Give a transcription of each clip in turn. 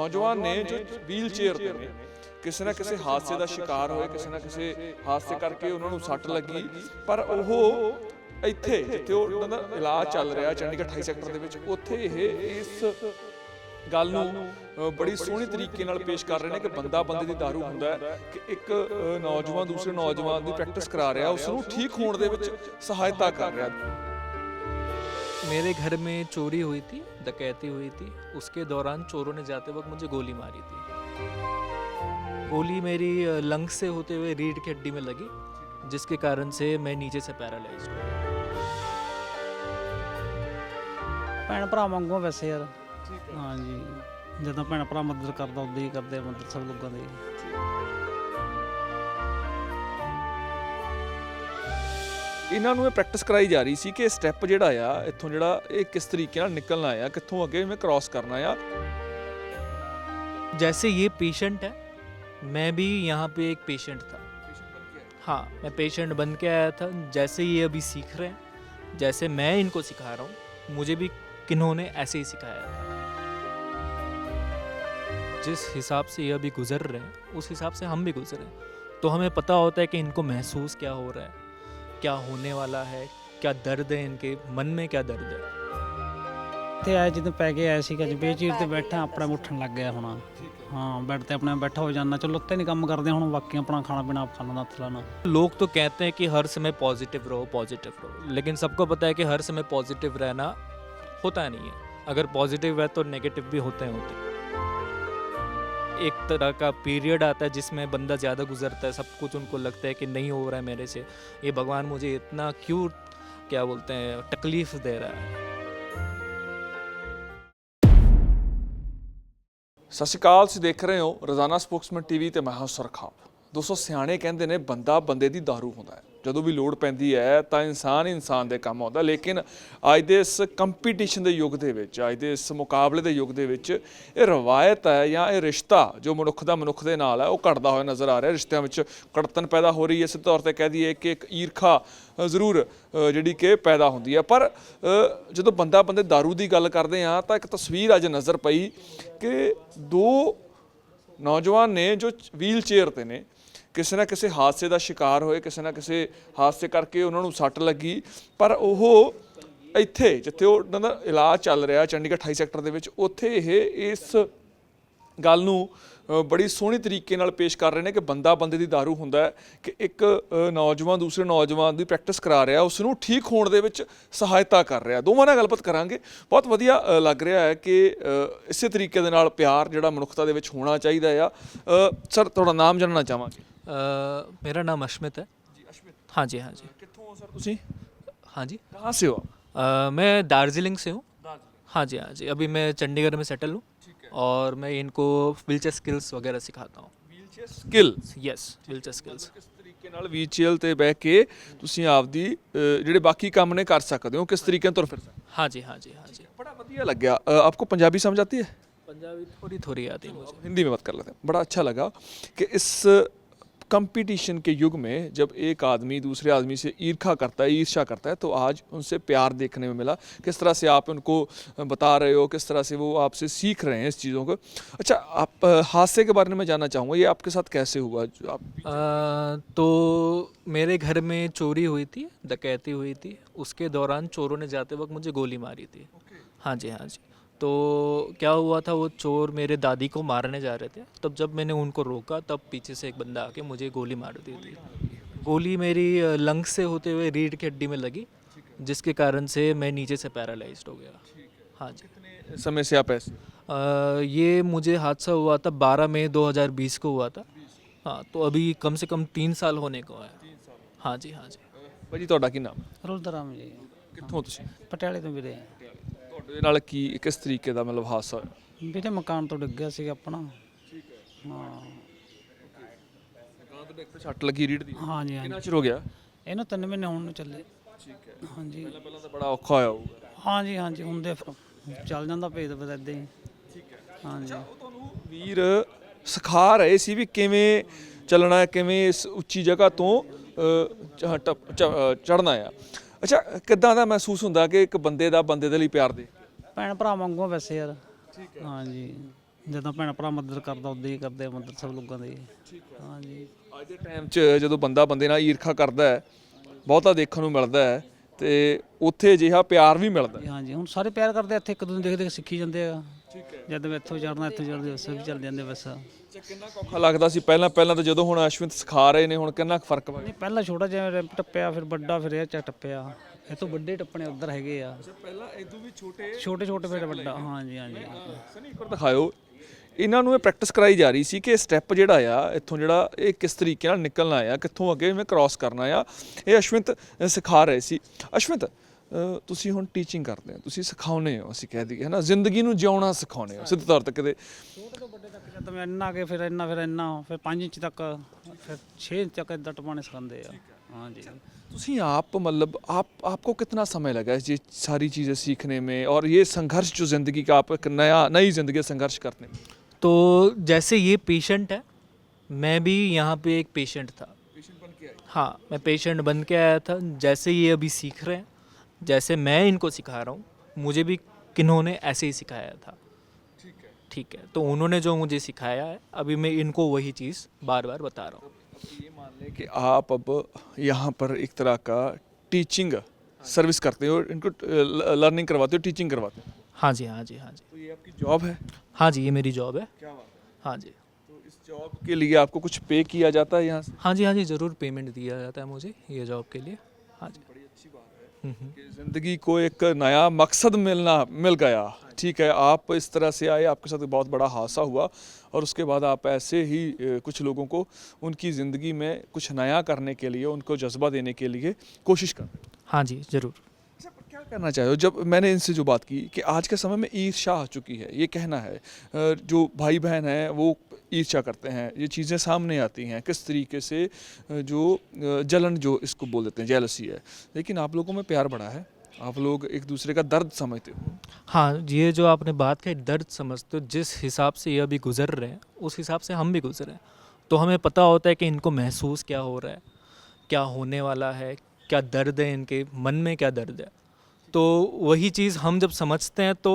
नौजवान ने जो व्हील चेयर ते ने ਕਿਸੇ ਨਾ ਕਿਸੇ ਹਾਦਸੇ ਦਾ ਸ਼ਿਕਾਰ ਹੋਏ, ਕਿਸੇ ਨਾ ਕਿਸੇ ਹਾਦਸੇ ਕਰਕੇ ਉਹਨਾਂ ਨੂੰ ਸੱਟ ਲੱਗੀ, ਪਰ ਉਹ ਇੱਥੇ ਜਿੱਥੇ ਉਹਨਾਂ ਦਾ ਇਲਾਜ ਚੱਲ ਰਿਹਾ ਚੰਡੀਗੜ੍ਹ 28 ਸੈਕਟਰ ਦੇ ਵਿੱਚ, ਉੱਥੇ ਇਹ ਇਸ ਗੱਲ ਨੂੰ ਬੜੀ ਸੋਹਣੇ ਤਰੀਕੇ ਨਾਲ ਪੇਸ਼ ਕਰ ਰਹੇ ਨੇ ਕਿ ਬੰਦਾ ਬੰਦੇ ਦੀ ਦਾਰੂ ਹੁੰਦਾ ਹੈ ਕਿ ਇੱਕ ਨੌਜਵਾਨ ਦੂਸਰੇ ਨੌਜਵਾਨ ਦੀ ਪ੍ਰੈਕਟਿਸ ਕਰਾ ਰਿਹਾ, ਉਸ ਨੂੰ ਠੀਕ ਹੋਣ ਦੇ ਵਿੱਚ ਸਹਾਇਤਾ ਕਰ ਰਿਹਾ। मेरे घर में चोरी हुई थी, डकैती हुई थी। उसके दौरान चोरों ने जाते वक्त मुझे गोली मारी थी। गोली मेरी लंग से होते हुए रीढ़ की हड्डी में लगी, जिसके कारण से मैं नीचे से पैरालाइज हूँ। ਭੈਣ ਭਰਾ ਵਾਂਗੂ ਵੈਸੇ ਯਾਰ। ਹਾਂਜੀ, ਜਦੋਂ ਭੈਣ ਭਰਾ ਮਦਦ ਕਰਦਾ ਉਦੋਂ ਹੀ ਕਰਦੇ ਮਦਦ ਸਭ ਲੋਕਾਂ ਦੀ। ਇਹਨਾਂ ਨੂੰ ਇਹ ਪ੍ਰੈਕਟਿਸ ਕਰਾਈ ਜਾ ਰਹੀ ਸੀ ਕਿ ਸਟੈਪ ਜਿਹੜਾ ਆ ਇੱਥੋਂ ਜਿਹੜਾ ਇਹ ਕਿਸ ਤਰੀਕੇ ਨਾਲ ਨਿਕਲਣਾ ਆ, ਕਿੱਥੋਂ ਅੱਗੇ ਮੈਂ ਕ੍ਰਾਸ ਕਰਨਾ ਆ। जैसे ये पेशेंट है, मैं भी यहाँ पे एक पेशेंट था। हाँ, मैं पेशेंट बन के आया था। जैसे ये अभी सीख रहे हैं, जैसे मैं इनको सिखा रहा हूँ, मुझे भी किन्होंने ऐसे ही सिखाया था। जिस हिसाब से ये अभी गुजर रहे हैं, उस हिसाब से हम भी गुजरे, तो हमें पता होता है कि इनको महसूस क्या हो रहा है, क्या होने वाला है, क्या दर्द है, इनके मन में क्या दर्द है। ਇੱਥੇ ਆਏ ਜਦੋਂ ਪੈ ਕੇ ਆਇਆ ਸੀਗਾ ਜੀ ਬੇਚੀਰ ਤੇ ਬੈਠਾ ਆਪਣਾ ਉੱਠਣ ਲੱਗ ਗਿਆ ਹੁਣ। ਹਾਂ, ਬੈੱਡ ਤੇ ਆਪਣਾ ਬੈਠਾ ਹੋ ਜਾਂਦਾ, ਚਲੋ ਉੱਤੇ ਨਹੀਂ ਕੰਮ ਕਰਦੇ ਹੁਣ, ਬਾਕੀ ਆਪਣਾ ਖਾਣਾ ਪੀਣਾ ਆਪ ਖਾਣਾ ਹੱਥ ਲਾਣਾ। लोग तो कहते हैं कि हर समय पॉजिटिव रहो, लेकिन सबको पता है कि हर समय पॉजिटिव रहना होता नहीं है। अगर पॉजिटिव है तो नेगेटिव भी होते हैं। एक तरह का पीरियड आता है जिसमें बंदा ज़्यादा गुजरता है, सब कुछ उनको लगता है कि नहीं हो रहा है मेरे से, ये भगवान मुझे इतना क्यों क्या बोलते हैं तकलीफ़ दे रहा है। ਸਤਿ ਸ਼੍ਰੀ ਅਕਾਲ, ਤੁਸੀਂ ਦੇਖ ਰਹੇ ਹੋ ਰੋਜ਼ਾਨਾ ਸਪੋਕਸਮੈਨ ਟੀਵੀ ਤੇ ਮੈਂ ਹਾਂ ਸੁਰਖਾਬ। ਦੋਸਤੋ, ਸਿਆਣੇ ਕਹਿੰਦੇ ਨੇ ਬੰਦਾ ਬੰਦੇ ਦੀ ਦਾਰੂ ਹੁੰਦਾ ਹੈ। ਜਦੋਂ ਵੀ ਲੋੜ ਪੈਂਦੀ ਹੈ ਤਾਂ ਇਨਸਾਨ ਹੀ ਇਨਸਾਨ ਦੇ ਕੰਮ ਆਉਂਦਾ, ਲੇਕਿਨ ਅੱਜ ਦੇ ਇਸ ਕੰਪੀਟੀਸ਼ਨ ਦੇ ਯੁੱਗ ਦੇ ਵਿੱਚ, ਅੱਜ ਦੇ ਇਸ ਮੁਕਾਬਲੇ ਦੇ ਯੁੱਗ ਦੇ ਵਿੱਚ ਇਹ ਰਵਾਇਤ ਹੈ ਜਾਂ ਇਹ ਰਿਸ਼ਤਾ ਜੋ ਮਨੁੱਖ ਦਾ ਮਨੁੱਖ ਦੇ ਨਾਲ ਹੈ ਉਹ ਘਟਦਾ ਹੋਇਆ ਨਜ਼ਰ ਆ ਰਿਹਾ। ਰਿਸ਼ਤਿਆਂ ਵਿੱਚ ਕੜਤਨ ਪੈਦਾ ਹੋ ਰਹੀ ਹੈ। ਇਸ ਤੌਰ ਤੇ ਕਹਿ ਦਈਏ ਕਿ ਇੱਕ ਈਰਖਾ ਜ਼ਰੂਰ ਜਿਹੜੀ ਕਿ ਪੈਦਾ ਹੁੰਦੀ ਹੈ। ਪਰ ਜਦੋਂ ਬੰਦਾ ਬੰਦੇ ਦਾਰੂ ਦੀ ਗੱਲ ਕਰਦੇ ਹਾਂ ਤਾਂ ਇੱਕ ਤਸਵੀਰ ਅੱਜ ਨਜ਼ਰ ਪਈ ਕਿ ਦੋ ਨੌਜਵਾਨ ਨੇ ਜੋ ਵੀਲ ਚੇਅਰ ਤੇ ਨੇ, ਕਿਸੇ ਨਾ ਕਿਸੇ ਹਾਦਸੇ ਦਾ ਸ਼ਿਕਾਰ ਹੋਏ, ਕਿਸੇ ਨਾ ਕਿਸੇ ਹਾਦਸੇ ਕਰਕੇ ਉਹਨਾਂ ਨੂੰ ਸੱਟ ਲੱਗੀ, ਪਰ ਉਹ ਇੱਥੇ ਜਿੱਥੇ ਉਹਨਾਂ ਦਾ ਇਲਾਜ ਚੱਲ ਰਿਹਾ ਚੰਡੀਗੜ੍ਹ 28 ਸੈਕਟਰ ਦੇ ਵਿੱਚ, ਉੱਥੇ ਇਹ ਇਸ ਗੱਲ ਨੂੰ ਬੜੀ ਸੋਹਣੇ ਤਰੀਕੇ ਨਾਲ ਪੇਸ਼ ਕਰ ਰਹੇ ਨੇ ਕਿ ਬੰਦਾ ਬੰਦੇ ਦੀ ਦਾਰੂ ਹੁੰਦਾ ਹੈ ਕਿ ਇੱਕ ਨੌਜਵਾਨ ਦੂਸਰੇ ਨੌਜਵਾਨ ਦੀ ਪ੍ਰੈਕਟਿਸ ਕਰਾ ਰਿਹਾ, ਉਸ ਨੂੰ ਠੀਕ ਹੋਣ ਦੇ ਵਿੱਚ ਸਹਾਇਤਾ ਕਰ ਰਿਹਾ। ਦੋਵਾਂ ਨਾਲ ਗੱਲਬਾਤ ਕਰਾਂਗੇ। ਬਹੁਤ ਵਧੀਆ ਲੱਗ ਰਿਹਾ ਹੈ ਕਿ ਇਸੇ ਤਰੀਕੇ ਦੇ ਨਾਲ ਪਿਆਰ ਜਿਹੜਾ ਮਨੁੱਖਤਾ ਦੇ ਵਿੱਚ ਹੋਣਾ ਚਾਹੀਦਾ ਆ। ਸਰ, ਤੁਹਾਡਾ ਨਾਮ ਜਾਣਨਾ ਚਾਹਾਂਗੇ। मेरा नाम अश्मित है जी। अश्मित, हाँ जी, हाँ जी। कित्थों हो सर तुसी? हाँ जी, कहाँ से हो आप? मैं दार्जिलिंग से हूँ। हाँ जी, हाँ जी। अभी मैं चंडीगढ़ में सेटल हूँ और मैं इनको व्हीलचेयर स्किल्स वगैरह सिखाता हूँ। Wheelchair skill? Yes, wheelchair skills. किस तरीके ਨਾਲ व्हीलचेयर ਤੇ ਬਹਿ ਕੇ ਤੁਸੀਂ ਆਪਦੀ ਜਿਹੜੇ ਬਾਕੀ ਕੰਮ ਨੇ ਕਰ ਸਕਦੇ ਹੋ, ਕਿਸ ਤਰੀਕੇ ਨਾਲ ਤੁਰ ਫਿਰ ਸਕਦੇ? हाँ जी, हाँ जी, हाँ जी। बड़ा बढ़िया लग गया। आपको पंजाबी समझ आती है? पंजाबी थोड़ी थोड़ी आती है मुझे। हिंदी में बात कर लेते हैं। बड़ा अच्छा लगा कि इस कंपटीशन के युग में जब एक आदमी दूसरे आदमी से ईर्खा करता है, ईर्ष्या करता है, तो आज उनसे प्यार देखने में मिला। किस तरह से आप उनको बता रहे हो, किस तरह से वो आपसे सीख रहे हैं इस चीज़ों को। अच्छा, आप हादसे के बारे में जानना चाहूँगा, ये आपके साथ कैसे हुआ? जो आप तो मेरे घर में चोरी हुई थी, डकैती हुई थी। उसके दौरान चोरों ने जाते वक्त मुझे गोली मारी थी। हाँ जी, हाँ जी। तो क्या हुआ था, वो चोर मेरे दादी को मारने जा रहे थे। तब जब मैंने उनको रोका, तब पीछे से एक बंदा आके मुझे गोली मार दी थी। गोली मेरी लंग से होते हुए रीढ़ की हड्डी में लगी, जिसके कारण से मैं नीचे से पैरालाइज्ड हो गया। हाँ जी। कितने समय से आप ऐसे? ये मुझे हादसा हुआ था 12 मई 2020 को हुआ था। हाँ, तो अभी कम से कम 3 साल होने को है। हाँ जी, हाँ जी। ਭਾਜੀ, ਤੁਹਾਡਾ ਕੀ ਨਾਮ? ਰੁਲਦਾ ਰਾਮ ਜੀ, ਕਿੱਥੋਂ ਤੁਸੀਂ? ਪਟਿਆਲੇ ਤੋਂ ਵੀਰੇ। ਤੁਹਾਡੇ ਨਾਲ ਕੀ ਕਿਸ ਤਰੀਕੇ ਦਾ ਮਤਲਬ ਹਾਦਸਾ ਹੋਇਆ? ਵੀਰੇ ਮਕਾਨ ਤੋਂ ਡਿੱਗਿਆ ਸੀਗਾ ਆਪਣਾ। ਹਾਂ, ਦੁਕਾਨ ਤੇ ਇੱਕ ਸੱਟ ਲੱਗੀ ਰੀੜ ਦੀ। ਹਾਂਜੀ ਕਿੰਨਾ ਹਾਂਜੀ। ਚਿਰ ਹੋ ਗਿਆ? ਇਹਨੂੰ 3 ਮਹੀਨੇ ਹੋਣ ਨੂੰ ਚੱਲੇ। ਠੀਕ ਹੈ। ਹਾਂਜੀ ਪਹਿਲਾਂ ਤਾਂ ਬੜਾ ਔਖਾ ਹੋਇਆ ਹੋਊਗਾ। ਹਾਂਜੀ ਹਾਂਜੀ, ਹੁੰਦੇ ਫਿਰ ਚੱਲ ਜਾਂਦਾ ਭੇਦ ਬਸ ਇੱਦਾਂ ਹੀ। ਠੀਕ ਹੈ। ਹਾਂਜੀ, ਉਹ ਤੁਹਾਨੂੰ ਵੀਰ ਸਿਖਾ ਰਹੇ ਸੀ ਵੀ ਕਿਵੇਂ ਚੱਲਣਾ ਹੈ, ਕਿਵੇਂ ਇਸ ਉੱਚੀ ਜਗ੍ਹਾ ਤੋਂ ਚੜ੍ਹਨਾ ਆ। ਅੱਛਾ, ਕਿੱਦਾਂ ਦਾ ਮਹਿਸੂਸ ਹੁੰਦਾ ਕਿ ਇੱਕ ਬੰਦੇ ਦੇ ਲਈ ਪਿਆਰ ਦੇ? ਭੈਣ ਭਰਾ ਵਾਂਗੂ ਵੈਸੇ ਯਾਰ। ਠੀਕ ਹੈ। ਹਾਂਜੀ, ਜਦੋਂ ਭੈਣ ਭਰਾ ਮਦਦ ਕਰਦਾ ਉਦਾਂ ਹੀ ਕਰਦੇ ਆ ਮਦਦ ਸਭ ਲੋਕਾਂ ਦੀ। ਹਾਂਜੀ ਅੱਜ ਦੇ ਟਾਈਮ 'ਚ ਜਦੋਂ ਬੰਦਾ ਬੰਦੇ ਨਾਲ ਈਰਖਾ ਕਰਦਾ ਹੈ, ਬਹੁਤਾ ਦੇਖਣ ਨੂੰ ਮਿਲਦਾ ਹੈ, ਤੇ ਉੱਥੇ ਅਜਿਹਾ ਪਿਆਰ ਵੀ ਮਿਲਦਾ ਹੈ। ਹਾਂਜੀ ਹੁਣ ਸਾਰੇ ਪਿਆਰ ਕਰਦੇ ਆ, ਇੱਥੇ ਇੱਕ ਦੂਜੇ ਨੂੰ ਦੇਖ ਦੇਖ ਸਿੱਖੀ ਜਾਂਦੇ ਆ। ਜਦ ਮੈਂ ਇੱਥੋਂ ਚੜਨਾ ਇੱਥੋਂ ਚੜਦੇ ਉਸ ਵੀ ਚੱਲ ਜਾਂਦੇ ਬਸ। ਕਿੰਨਾ ਕੁ ਔਖਾ ਲੱਗਦਾ ਸੀ ਪਹਿਲਾਂ ਤਾਂ ਜਦੋਂ ਹੁਣ ਅਸ਼ਵਿੰਤ ਸਿਖਾ ਰਹੇ ਨੇ, ਹੁਣ ਕਿੰਨਾ ਕੁ ਫਰਕ ਪਿਆ? ਨਹੀਂ ਪਹਿਲਾਂ ਛੋਟਾ ਜਿਹਾ ਰੈਂਪ ਟੱਪਿਆ, ਫਿਰ ਵੱਡਾ, ਫਿਰ ਇਹ ਚ ਟੱਪਿਆ। ਇਹ ਤੋਂ ਵੱਡੇ ਟੱਪਣੇ ਉੱਧਰ ਹੈਗੇ ਆ, ਪਹਿਲਾਂ ਇਦੋਂ ਵੀ ਛੋਟੇ ਛੋਟੇ ਫਿਰ ਵੱਡਾ। ਹਾਂਜੀ ਹਾਂਜੀ ਸਨੀ ਇੱਕ ਵਾਰ ਦਿਖਾਇਓ ਇਹਨਾਂ ਨੂੰ। ਇਹ ਪ੍ਰੈਕਟਿਸ ਕਰਾਈ ਜਾ ਰਹੀ ਸੀ ਕਿ ਸਟੈਪ ਜਿਹੜਾ ਆ ਇੱਥੋਂ ਜਿਹੜਾ ਇਹ ਕਿਸ ਤਰੀਕੇ ਨਾਲ ਨਿਕਲਣਾ ਆ, ਕਿੱਥੋਂ ਅੱਗੇ ਮੈਂ ਕ੍ਰਾਸ ਕਰਨਾ ਆ, ਇਹ ਅਸ਼ਵਿੰਤ ਸਿਖਾ ਰਹੇ ਸੀ। ਅਸ਼ਵਿੰਤ ਤੁਸੀਂ ਹੁਣ ਟੀਚਿੰਗ ਕਰਦੇ ਹੋ, ਤੁਸੀਂ ਸਿਖਾਉਂਦੇ ਹੋ, ਅਸੀਂ ਕਹਿ ਦਈਏ ਹੈ ਨਾ, ਜ਼ਿੰਦਗੀ ਨੂੰ ਜਿਉਣਾ ਸਿਖਾਉਂਦੇ ਹੋ ਸਿੱਧੇ ਤੌਰ ਤੇ। ਕਦੇ ਛੋਟੇ ਤੋਂ ਵੱਡੇ ਤੱਕ ਜਦ ਮੈਂ ਇੰਨਾ ਕੇ ਫਿਰ ਇੰਨਾ ਫਿਰ 5 ਇੰਚ ਤੱਕ, ਫਿਰ 6 ਇੰਚ ਤੱਕ ਇਦਾਂ ਟਪਾਣੇ ਸਿਖਾਉਂਦੇ ਆ। ਹਾਂਜੀ ਤੁਸੀਂ आप मतलब आपको कितना समय लगा ये सारी चीज़ें सीखने में, और ये संघर्ष जो ज़िंदगी का आप एक नई ज़िंदगी का संघर्ष करने में? तो जैसे ये पेशेंट है, मैं भी यहाँ पे एक पेशेंट था। हाँ, मैं पेशेंट बन के आया था। जैसे ये अभी सीख रहे हैं, जैसे मैं इनको सिखा रहा हूँ, मुझे भी किन्होंने ऐसे ही सिखाया था। ठीक है, तो उन्होंने जो मुझे सिखाया है, अभी मैं इनको वही चीज़ बार बार बता रहा हूँ। ये मान लें कि आप अब यहाँ पर एक तरह का टीचिंग सर्विस करते हो, इनको लर्निंग करवाते हो, टीचिंग करवाते हो। हाँ जी, हाँ जी, हाँ जी। तो ये आपकी जॉब है? हाँ जी, ये मेरी जॉब है। क्या बात है। हाँ जी। तो इस जॉब के लिए आपको कुछ पे किया जाता है यहाँ से? हाँ जी, हाँ जी, ज़रूर पेमेंट दिया जाता है मुझे ये जॉब के लिए। हाँ जी। बड़ी अच्छी बात है कि ज़िंदगी को एक नया मकसद मिल गया। ठीक है, आप इस तरह से आए, आपके साथ बहुत बड़ा हादसा हुआ, और उसके बाद आप ऐसे ही कुछ लोगों को उनकी ज़िंदगी में कुछ नया करने के लिए, उनको जज्बा देने के लिए कोशिश कर रहे हो। हाँ जी, ज़रूर। अच्छा, पर क्या करना चाहे हो? जब मैंने इनसे जो बात की कि आज के समय में ईर्ष्या आ चुकी है, ये कहना है, जो भाई बहन हैं वो ईर्ष्या करते हैं, ये चीज़ें सामने आती हैं किस तरीके से, जो जलन जो इसको बोल देते हैं, जेलसी है, लेकिन आप लोगों में प्यार बड़ा है, आप लोग एक दूसरे का दर्द समझते हो। हाँ, ये जो आपने बात कही, दर्द समझते हो, जिस हिसाब से ये अभी गुजर रहे हैं उस हिसाब से हम भी गुजरे हैं। तो हमें पता होता है कि इनको महसूस क्या हो रहा है, क्या होने वाला है, क्या दर्द है, इनके मन में क्या दर्द है। तो वही चीज़ हम जब समझते हैं तो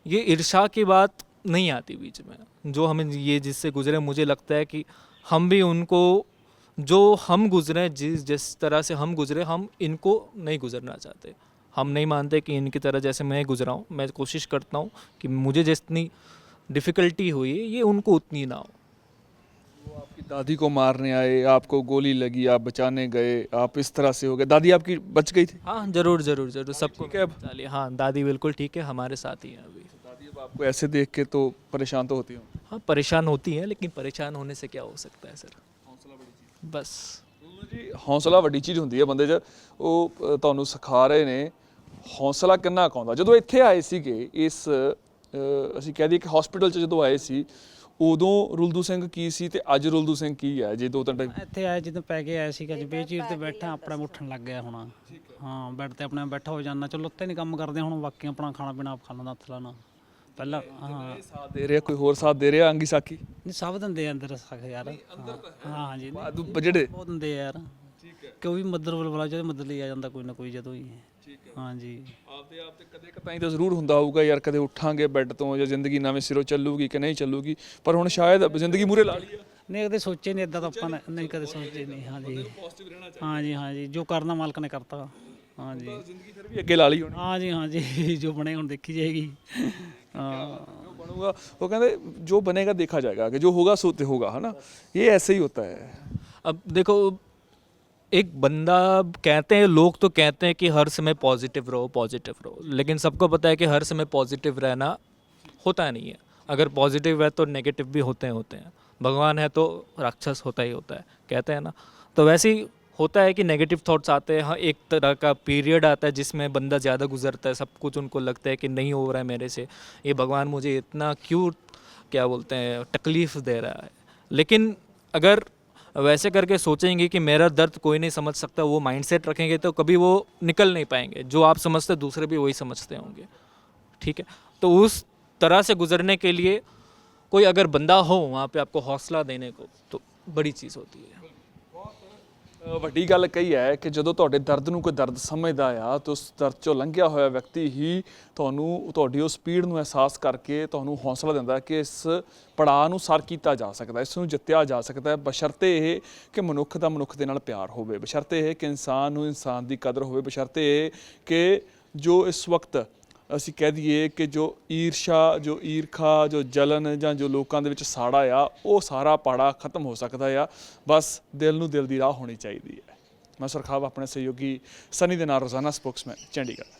ये ईर्ष्या की बात नहीं आती बीच में। जो हमें ये जिससे गुजरे, मुझे लगता है कि हम भी उनको, जो हम गुजरे, जिस तरह से हम गुजरे, हम इनको नहीं गुजरना चाहते। हम नहीं मानते कि इनकी तरह जैसे मैं गुजरा हूँ। मैं कोशिश करता हूँ कि मुझे जितनी डिफ़िकल्टी हुई है ये उनको उतनी ना हो। वो आपकी दादी को मारने आए, आपको गोली लगी, आप बचाने गए, आप इस तरह से हो गए। दादी आपकी बच गई थी? हाँ, ज़रूर ज़रूर ज़रूर, सबको ठीक है अब? बचा लिया। हाँ, दादी बिल्कुल ठीक है, हमारे साथ ही हैं अभी। दादी अब आपको ऐसे देख के तो परेशान तो होती हो? हाँ, परेशान होती हैं, लेकिन परेशान होने से क्या हो सकता है सर, बस। ਜੀ ਹੌਸਲਾ ਵੱਡੀ ਚੀਜ਼ ਹੁੰਦੀ ਹੈ ਬੰਦੇ 'ਚ। ਉਹ ਤੁਹਾਨੂੰ ਸਿਖਾ ਰਹੇ ਨੇ ਹੌਸਲਾ ਕਿੰਨਾ ਕੁ ਆਉਂਦਾ। ਜਦੋਂ ਇੱਥੇ ਆਏ ਸੀਗੇ ਇਸ ਅਸੀਂ ਕਹਿ ਦਈਏ ਕਿ ਹਸਪੀਟਲ 'ਚ ਜਦੋਂ ਆਏ ਸੀ, ਉਦੋਂ ਰੁਲਦੂ ਸਿੰਘ ਕੀ ਸੀ ਤੇ ਅੱਜ ਰੁਲਦੂ ਸਿੰਘ ਕੀ ਹੈ? ਜੇ 2-3 ਟਾਈਮ ਇੱਥੇ ਆਏ ਜਦੋਂ ਪੈ ਕੇ ਆਇਆ ਸੀਗਾ, ਬੇਚੀਰ ਤੇ ਬੈਠਾ, ਆਪਣਾ ਉੱਠਣ ਲੱਗ ਗਿਆ ਹੁਣ। ਹਾਂ, ਬੈੱਡ ਤੇ ਆਪਣੇ ਬੈਠਾ ਹੋ ਜਾਂਦਾ, ਚਲੋ ਉੱਤੇ ਨਹੀਂ ਕੰਮ ਕਰਦੇ ਹੁਣ, ਬਾਕੀ ਆਪਣਾ ਖਾਣਾ ਪੀਣਾ ਆਪ ਖਾ ਲੈਂਦਾ ਹੱਥ ਲਾਣਾ। ਪਹਿਲਾਂ ਹਾਂ ਸਾਥ ਦੇ ਰਿਹਾ, ਕੋਈ ਹੋਰ ਸਾਥ ਦੇ ਰਿਹਾ ਅੰਗੀ ਸਾਖੀ? ਨਹੀਂ, ਸਭ ਦਿੰਦੇ ਆ ਅੰਦਰ ਸਖ ਯਾਰ। ਹਾਂ ਹਾਂਜੀ, ਜਿਹੜੇ ਬਹੁਤ ਦਿੰਦੇ ਆ ਯਾਰ। ਕੋਈ ਵੀ ਮਦਦ ਵਾਲਾ ਜਦੋਂ ਮਦਦ ਲਈ ਆ ਜਾਂਦਾ ਕੋਈ ਨਾ ਕੋਈ ਜਦੋਂ ਹੀ। ਹਾਂਜੀ, ਆਪਦੇ ਆਪ ਤੇ ਕਦੇ ਕਤਾਈ ਤਾਂ ਜ਼ਰੂਰ ਹੁੰਦਾ ਹੋਊਗਾ ਯਾਰ, ਕਦੇ ਉੱਠਾਂਗੇ ਬੈੱਡ ਤੋਂ ਜਾਂ ਜ਼ਿੰਦਗੀ ਨਵੇਂ ਸਿਰੋਂ ਚੱਲੂਗੀ ਕਿ ਨਹੀਂ ਚੱਲੂਗੀ, ਪਰ ਹੁਣ ਸ਼ਾਇਦ ਜ਼ਿੰਦਗੀ ਮੂਹਰੇ ਲਾ ਲਈ ਆ। ਨਹੀਂ ਕਦੇ ਸੋਚੇ ਨਹੀਂ ਇਦਾਂ ਤਾਂ ਆਪਾਂ ਨਹੀਂ ਕਦੇ ਸੋਚੇ ਨਹੀਂ। ਹਾਂਜੀ ਹਾਂਜੀ ਹਾਂਜੀ, ਜੋ ਕਰਨਾ ਮਾਲਕ ਨੇ ਕਰਤਾ। ਹਾਂਜੀ, ਜ਼ਿੰਦਗੀ ਫਿਰ ਵੀ ਅੱਗੇ ਲਾ ਲਈ ਹੁਣ। ਹਾਂਜੀ ਹਾਂਜੀ, ਜੋ ਬਣੇ ਹੁਣ ਦੇਖੀ ਜਾਏਗੀ। हाँ, जो बनूंगा वो कहते जो बनेगा देखा जाएगा, कि जो होगा सो होगा, है ना। ये ऐसे ही होता है। अब देखो, एक बंदा, कहते हैं लोग तो कहते हैं कि हर समय पॉजिटिव रहो, लेकिन सबको पता है कि हर समय पॉजिटिव रहना होता नहीं है। अगर पॉजिटिव है तो नेगेटिव भी होते हैं। भगवान है तो राक्षस होता ही होता है, कहते हैं ना। तो वैसे ही होता है कि नेगेटिव थॉट्स आते हैं। हाँ, एक तरह का पीरियड आता है जिसमें बंदा ज़्यादा गुजरता है, सब कुछ उनको लगता है कि नहीं हो रहा है मेरे से, ये भगवान मुझे इतना क्यों, क्या बोलते हैं, तकलीफ़ दे रहा है। लेकिन अगर वैसे करके सोचेंगे कि मेरा दर्द कोई नहीं समझ सकता, वो माइंडसेट रखेंगे तो कभी वो निकल नहीं पाएंगे। जो आप समझते दूसरे भी वही समझते होंगे। ठीक है, तो उस तरह से गुजरने के लिए कोई अगर बंदा हो वहाँ पे आपको हौसला देने को, तो बड़ी चीज़ होती है। ਵੱਡੀ ਗੱਲ ਕਹੀ ਹੈ ਕਿ ਜਦੋਂ ਤੁਹਾਡੇ ਦਰਦ ਨੂੰ ਕੋਈ ਦਰਦ ਸਮਝਦਾ ਆ ਤਾਂ ਉਸ ਦਰਦ ਚੋਂ ਲੰਘਿਆ ਹੋਇਆ ਵਿਅਕਤੀ ਹੀ ਤੁਹਾਨੂੰ ਤੁਹਾਡੀ ਉਸ ਪੀੜ ਨੂੰ ਅਹਿਸਾਸ ਕਰਕੇ ਤੁਹਾਨੂੰ ਹੌਸਲਾ ਦਿੰਦਾ ਕਿ ਇਸ ਪੜਾਅ ਨੂੰ ਸਰ ਕੀਤਾ ਜਾ ਸਕਦਾ, ਇਸ ਨੂੰ ਜਿੱਤਿਆ ਜਾ ਸਕਦਾ ਹੈ, ਬਸ਼ਰਤੇ ਇਹ ਕਿ ਮਨੁੱਖ ਦਾ ਮਨੁੱਖ ਦੇ ਨਾਲ ਪਿਆਰ ਹੋਵੇ, ਬਸ਼ਰਤੇ ਇਹ ਕਿ ਇਨਸਾਨ ਨੂੰ ਇਨਸਾਨ ਦੀ ਕਦਰ ਹੋਵੇ, ਬਸ਼ਰਤੇ ਇਹ ਕਿ ਜੋ ਇਸ ਵਕਤ ਅਸੀਂ ਕਹਿ ਦਈਏ ਕਿ ਜੋ ਈਰਸ਼ਾ, ਜੋ ਈਰਖਾ, ਜੋ ਜਲਨ ਜਾਂ ਜੋ ਲੋਕਾਂ ਦੇ ਵਿੱਚ ਸਾੜਾ ਆ, ਉਹ ਸਾਰਾ ਪਾੜਾ ਖਤਮ ਹੋ ਸਕਦਾ ਆ। ਬਸ ਦਿਲ ਨੂੰ ਦਿਲ ਦੀ ਰਾਹ ਹੋਣੀ ਚਾਹੀਦੀ ਹੈ। ਮੈਂ ਸੁਰਖਾਬ ਆਪਣੇ ਸਹਿਯੋਗੀ ਸਨੀ ਦੇ ਨਾਲ ਰੋਜ਼ਾਨਾ ਸਪੋਕਸਮੈਨ, ਚੰਡੀਗੜ੍ਹ।